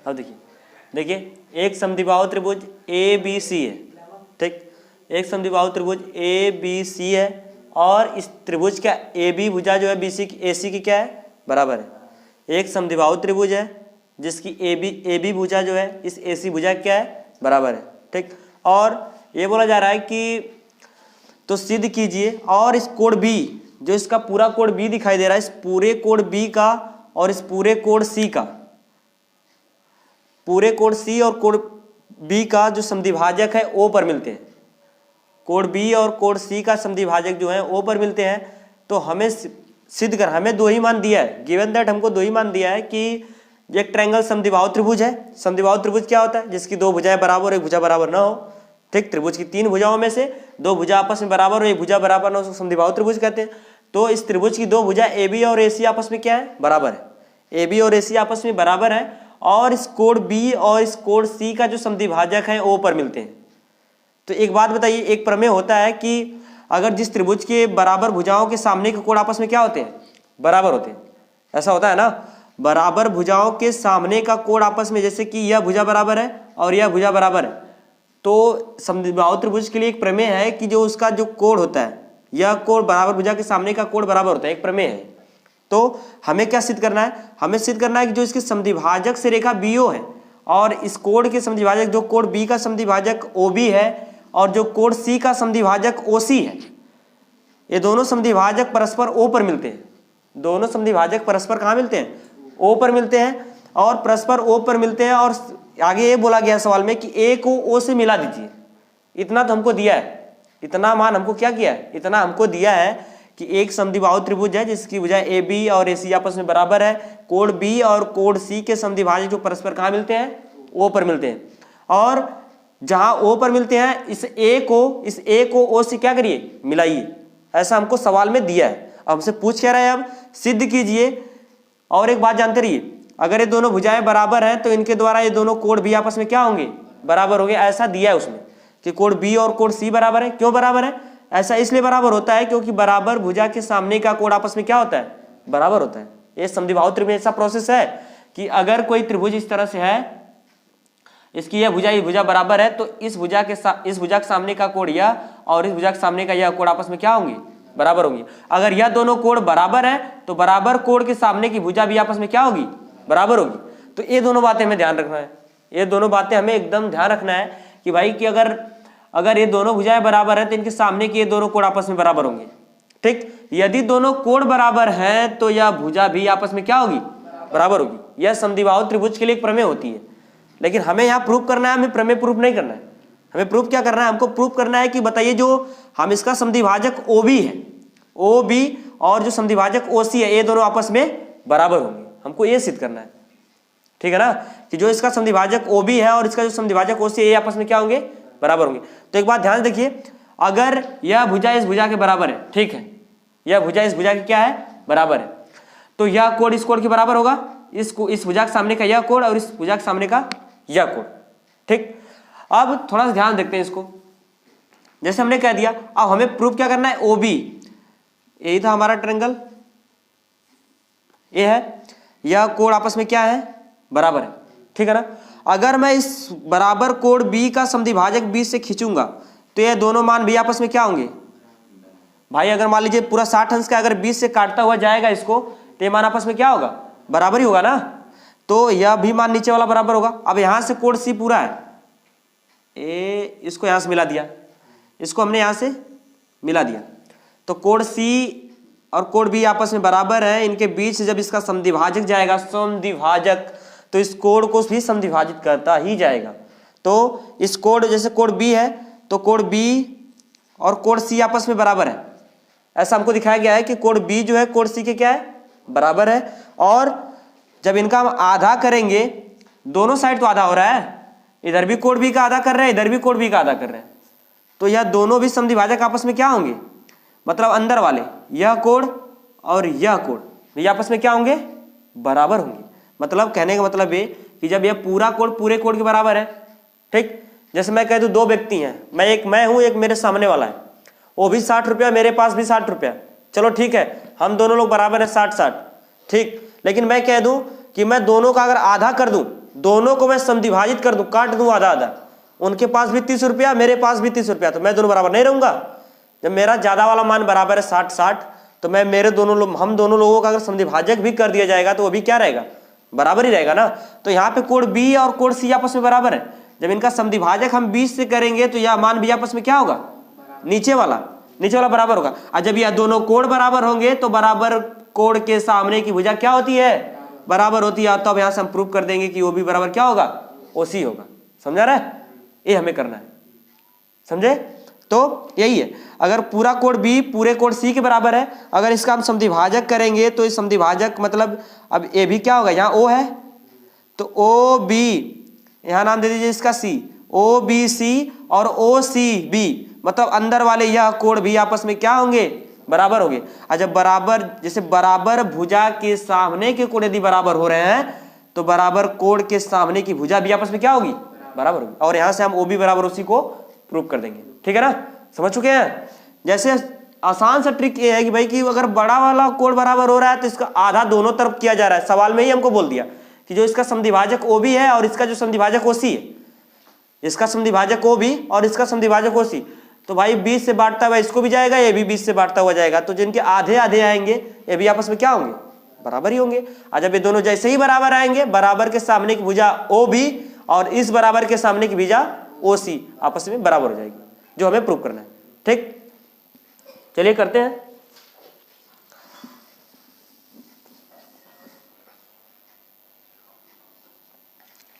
अब देखिए एक समद्विबाहु त्रिभुज ए बी सी है, ठीक, एक समद्विबाहु त्रिभुज ए बी सी है और इस त्रिभुज का ए बी भुजा जो है बी सी ए सी की क्या है, बराबर है। एक समद्विबाहु त्रिभुज है जिसकी ए बी भुजा जो है इस ए सी भुजा क्या है, बराबर है, ठीक। और ये बोला जा रहा है कि तो सिद्ध कीजिए और इस कोण बी, जो इसका पूरा कोण बी दिखाई दे रहा है, इस पूरे कोण बी का और इस पूरे कोण सी का, पूरे कोण सी और कोण बी का जो समद्विभाजक है ओ पर मिलते हैं। कोण बी और कोण सी का समद्विभाजक जो है ओ पर मिलते हैं। तो हमें सिद्ध कर, हमें दो ही मान दिया है, गिवन दैट हमको दो ही मान दिया है कि एक ट्रायंगल समद्विबाहु त्रिभुज है। समद्विबाहु त्रिभुज क्या होता है, जिसकी दो भुजाएं बराबर, एक भुजा बराबर ना हो, ठीक। त्रिभुज की तीन भुजाओं में से दो भुजा आपस में बराबर और एक भुजा बराबर ना हो, समद्विबाहु त्रिभुज कहते हैं। तो इस त्रिभुज की दो भुजा ए बी और ए सी आपस में क्या है, बराबर है, ए बी और ए सी आपस में बराबर है और इस कोण बी और इस कोण सी का जो समद्विभाजक है ओ पर मिलते हैं। तो एक बात बताइए, एक प्रमेय होता है कि अगर जिस त्रिभुज के बराबर भुजाओं के सामने के कोण आपस में क्या होते हैं, बराबर होते हैं, ऐसा होता है ना। बराबर भुजाओं के सामने का कोण आपस में, जैसे कि यह भुजा बराबर है और यह भुजा बराबर है, तो समद्विबाहु त्रिभुज के लिए एक प्रमेय है कि जो उसका जो कोण होता है, यह कोण बराबर भुजा के सामने का कोण बराबर होता है, एक प्रमेय है। तो हमें क्या सिद्ध करना है, हमें सिद्ध करना है कि जो इसके समद्विभाजक से रेखा BO है और इस कोण के समद्विभाजक, जो कोण B का समद्विभाजक OB है और जो कोण C का समद्विभाजक OC है, ये दोनों समद्विभाजक परस्पर O पर मिलते हैं। दोनों समद्विभाजक परस्पर कहाँ मिलते हैं, O पर मिलते हैं और परस्पर O पर मिलते हैं। और आगे ये बोला गया सवाल में कि A को O से मिला दीजिए। इतना तो हमको दिया है, इतना मान हमको क्या किया है, इतना हमको दिया है कि एक समद्विबाहु त्रिभुज है जिसकी भुजा ए बी और ए सी आपस में बराबर है, कोण बी और कोण सी के समद्विभाजक जो परस्पर कहाँ मिलते हैं, ओ पर मिलते हैं। और जहां ओ पर मिलते हैं इस ए को ओ से क्या करिए, मिलाइए। ऐसा हमको सवाल में दिया है। अब हमसे पूछ क्या रहा है, अब सिद्ध कीजिए। और एक बात जानते रहिए, अगर ये दोनों भुजाएं बराबर हैं तो इनके द्वारा ये दोनों कोण भी आपस में क्या होंगे, बराबर होंगे। ऐसा दिया है उसमें कि कोण बी और कोण सी बराबर है। क्यों बराबर है, ऐसा इसलिए बराबर होता है क्योंकि बराबर भुजा के सामने का कोण आपस में क्या होता है, बराबर होता है। ये समद्विबाहु त्रिभुज ऐसा प्रोसेस है कि अगर कोई त्रिभुज इस तरह से है, इसकी यह भुजा बराबर है, तो इस भुजा के सामने का कोण यह और इस भुजा के सामने का यह कोण आपस में क्या होंगे, बराबर होंगे। अगर यह दोनों कोण बराबर है तो बराबर कोण के सामने की भुजा भी आपस में क्या होगी, बराबर होगी। तो ये दोनों बातें हमें ध्यान रखना है, ये दोनों बातें हमें एकदम ध्यान रखना है कि भाई कि अगर ये दोनों भुजाएं बराबर हैं तो इनके सामने के ये दोनों कोण आपस में बराबर होंगे, ठीक। यदि दोनों कोण बराबर हैं तो यह भुजा भी आपस में क्या होगी, बराबर होगी। यह समद्विबाहु त्रिभुज के लिए एक प्रमेय होती है। लेकिन हमें यहाँ प्रूफ करना है, हमें प्रमेय प्रूफ नहीं करना है। हमें प्रूफ क्या करना है, हमको प्रूफ करना है कि बताइए जो हम इसका समद्विभाजक OB है, OB और जो समद्विभाजक OC है, ये दोनों आपस में बराबर होंगे। हमको ये सिद्ध करना है, ठीक है ना, कि जो इसका समद्विभाजक OB है और इसका जो समद्विभाजक OC है, ये आपस में क्या होंगे, बराबर होंगे। तो एक बात ध्यान देखिए, अगर यह भुजा इस भुजा के बराबर है, ठीक है, यह भुजा इस भुजा की क्या है, बराबर है, तो यह कोण इस कोण के बराबर होगा। इस भुजा के सामने का यह कोण और इस भुजा के सामने का यह कोण, ठीक। अब थोड़ा सा ध्यान देखते हैं इसको। जैसे हमने कह दिया, अब हमें प्रूफ क्या करना है, OB, यही था हमारा ट्रायंगल, ये है, यह कोण आपस में क्या है, बराबर है, ठीक है ना। अगर मैं इस बराबर कोण B का समद्विभाजक B से खींचूंगा तो ये दोनों मान भी आपस में क्या होंगे भाई। अगर मान लीजिए पूरा 60 अंश का अगर 20 से काटता हुआ जाएगा इसको, तो ये मान आपस में क्या होगा, बराबर ही होगा ना। तो यह भी मान नीचे वाला बराबर होगा। अब यहां से कोण C पूरा है, इसको यहां से मिला दिया, इसको हमने यहां से मिला दिया, तो कोण C और कोण B आपस में बराबर है। इनके बीच से जब इसका समद्विभाजक जाएगा, समद्विभाजक, तो इस कोण को भी समद्विभाजित करता ही जाएगा। तो इस कोण, जैसे कोण B है तो कोण B और कोण C आपस में बराबर है। ऐसा हमको दिखाया गया है कि कोण B जो है कोण C के क्या है, बराबर है। और जब इनका हम आधा करेंगे, दोनों साइड तो आधा हो रहा है, इधर भी कोण B का आधा कर रहे हैं, इधर भी कोण B का आधा कर रहे हैं, तो यह दोनों भी समद्विभाजक आपस में क्या होंगे, मतलब अंदर वाले यह कोण और यह कोण, ये आपस में क्या होंगे, बराबर होंगे। मतलब कहने का मतलब ये कि जब यह पूरा कोण पूरे कोण के बराबर है, ठीक। जैसे मैं कह दूं दो व्यक्ति हैं, मैं हूं, एक मेरे सामने वाला है, वो भी 60 रुपया, मेरे पास भी 60 रुपया, चलो ठीक है, हम दोनों लोग बराबर है 60-60, ठीक। लेकिन मैं कह दूं कि मैं दोनों का अगर आधा कर दूं, दोनों को मैं समद्विभाजित कर दूं, काट दूं आधा आधा, उनके पास भी 30 रुपया, मेरे पास भी 30 रुपया, तो मैं दोनों बराबर नहीं रहूंगा। जब मेरा ज्यादा वाला मान बराबर है 60-60, तो मैं हम दोनों लोगों का अगर समद्विभाजक भी कर दिया जाएगा तो वो भी क्या रहेगा, बराबर ही रहेगा ना। तो यहाँ पे कोण बी और कोण सी आपस में बराबर है। जब इनका समद्विभाजक हम 20 से करेंगे तो यह मान भी आपस में क्या होगा, नीचे वाला बराबर होगा। और जब यह दोनों कोण बराबर होंगे तो बराबर कोण के सामने की भुजा क्या होती है, बराबर होती है। तो अब यहां से हम प्रूव कर देंगे कि ओ बी बराबर क्या होगा, ओसी होगा। समझा रहा है, ये हमें करना है, समझे। तो यही है, अगर पूरा कोण बी पूरे कोण सी के बराबर है, अगर इसका हम समद्विभाजक करेंगे तो इस समद्विभाजक मतलब अब ए भी क्या होगा, यहाँ ओ है तो ओ बी, यहां नाम दे दीजिए इसका सी, ओ बी सी और ओ सी बी, मतलब अंदर वाले यह कोण भी आपस में क्या होंगे, बराबर होंगे। और जब बराबर, जैसे बराबर भुजा के सामने के कोण यदि बराबर हो रहे हैं तो बराबर कोण के सामने की भुजा भी आपस में क्या होगी, बराबर होगी। और यहां से हम ओ बी बराबर उसी को प्रूव कर देंगे, ठीक है ना, समझ चुके हैं। जैसे आसान सा ट्रिक ये है कि भाई कि अगर बड़ा वाला कोण बराबर हो रहा है तो इसका आधा दोनों तरफ किया जा रहा है। सवाल में ही हमको बोल दिया कि जो इसका समद्विभाजक ओ बी है और इसका जो समद्विभाजक ओ सी है, इसका समद्विभाजक ओ बी और इसका समद्विभाजक ओ सी, तो भाई 20 से बांटता हुआ इसको भी जाएगा, ये भी 20 से बांटता हुआ जाएगा, तो जिनके आधे आधे आएंगे ये भी आपस में क्या होंगे, बराबर ही होंगे। और जब ये दोनों जैसे ही बराबर आएंगे, बराबर के सामने की भुजा ओ बी और इस बराबर के सामने की भुजा ओ सी आपस में बराबर हो जाएगी, जो हमें प्रूव करना है। ठीक, चलिए करते हैं।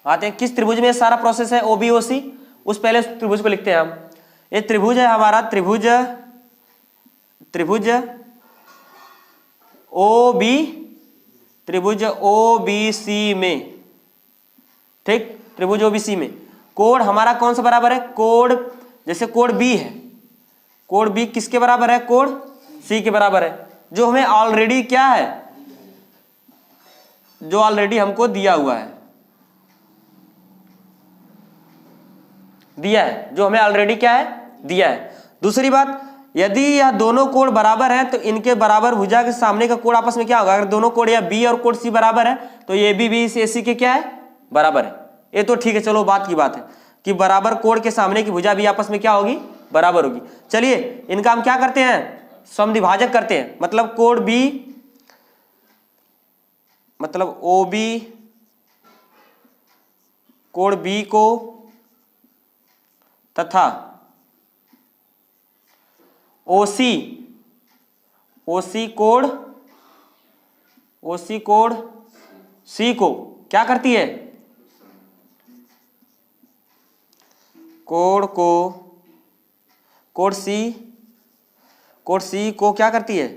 आते हैं किस त्रिभुज में सारा प्रोसेस है, ओ बी ओ सी। उस पहले त्रिभुज को लिखते हैं हम। ये त्रिभुज है हमारा, त्रिभुज ओ बी, त्रिभुज ओ बी सी में, ठीक, त्रिभुज ओ बी सी में कोण हमारा कौन सा बराबर है, कोण, जैसे कोण बी है, कोण बी किसके बराबर है, कोण सी के बराबर है, जो हमें ऑलरेडी क्या है, जो ऑलरेडी हमको दिया हुआ है, जो हमें ऑलरेडी क्या है, दिया है। दूसरी बात, यदि यह दोनों कोण बराबर हैं तो इनके बराबर भुजा के सामने का कोण आपस में क्या होगा, अगर दोनों कोण या बी और कोण सी बराबर है तो ये बी इस AC के क्या है, बराबर है। ये तो ठीक है, चलो बात की बात है कि बराबर कोण के सामने की भुजा भी आपस में क्या होगी, बराबर होगी। चलिए इनका हम क्या करते हैं, समद्विभाजक करते हैं। मतलब कोण बी, मतलब ओ बी, कोण बी को तथा ओसी, ओसी कोण सी को क्या करती है, कोण सी को क्या करती है,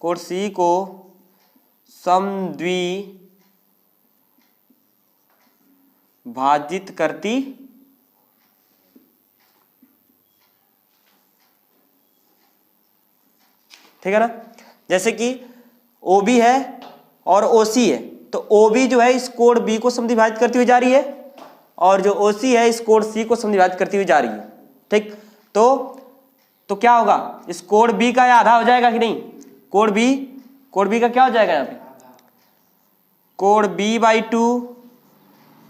कोण सी को समद्विभाजित करती, ठीक है ना। जैसे कि OB है और OC है, तो OB जो है इस कोण B को समद्विभाजित करती हुई जा रही है और जो OC है इस कोण C को समद्विभाजित करती हुई जा रही है। ठीक, तो क्या होगा, इस कोण B का आधा हो जाएगा कि नहीं, कोण B का क्या हो जाएगा, यहाँ पे कोण B/2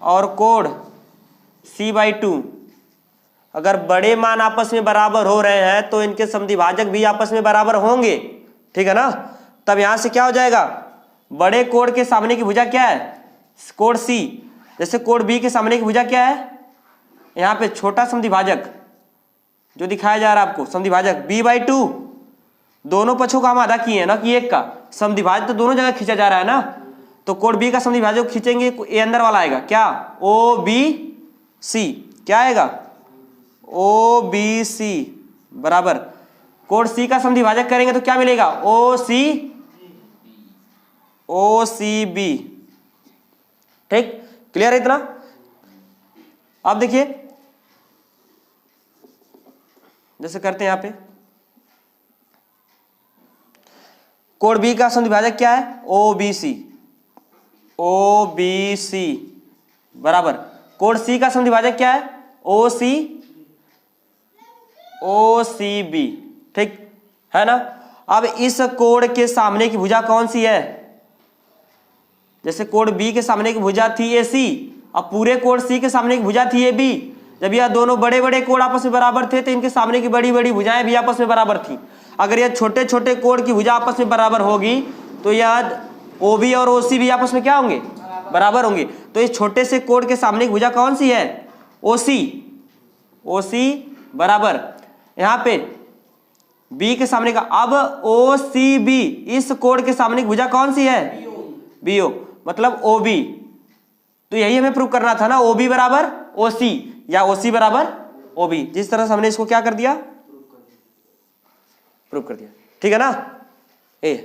और कोण C/2। अगर बड़े मान आपस में बराबर हो रहे हैं तो इनके समद्विभाजक भी आपस में बराबर होंगे, ठीक है ना। तब यहां से क्या हो जाएगा, बड़े कोण के सामने की भुजा क्या है, कोण C, जैसे कोण B के सामने की भुजा क्या है, यहाँ पे छोटा समद्विभाजक जो दिखाया जा रहा है आपको, समद्विभाजक B/2, दोनों पक्षों का हम आधा किए हैं ना कि एक का, समद्विभाजक तो दोनों जगह खींचा जा रहा है ना। तो कोण B का समद्विभाजक खींचेंगे, ये अंदर वाला आएगा क्या, OBC, क्या आएगा, OBC बराबर कोण C का समद्विभाजक करेंगे तो क्या मिलेगा, OCB। ठीक, क्लियर है इतना। अब देखिए जैसे करते हैं, यहां पे कोण B का समद्विभाजक क्या है, OBC बराबर कोण C का समद्विभाजक क्या है, OCB, ठीक है ना। अब इस कोण के सामने की भुजा कौन सी है, जैसे कोण बी के सामने की भुजा थी AC, अब पूरे कोण सी के सामने की भुजा थी AB। जब यह दोनों बड़े बड़े कोण आपस में बराबर थे तो इनके सामने की बड़ी बड़ी भुजाएं भी आपस में बराबर थी। अगर यह छोटे छोटे कोण की भुजा आपस में बराबर होगी तो यह OB और OC भी आपस में क्या होंगे, बराबर होंगे। तो इस छोटे से कोण के सामने की भुजा कौन सी है, OC बराबर यहाँ पे B के सामने का। अब OCB इस कोण के सामने की भुजा कौन सी है, BO मतलब OB। तो यही हमें प्रूव करना था ना, OB बराबर OC या OC बराबर OB। जिस तरह से हमने इसको क्या कर दिया, प्रूव कर दिया। ठीक है ना। ए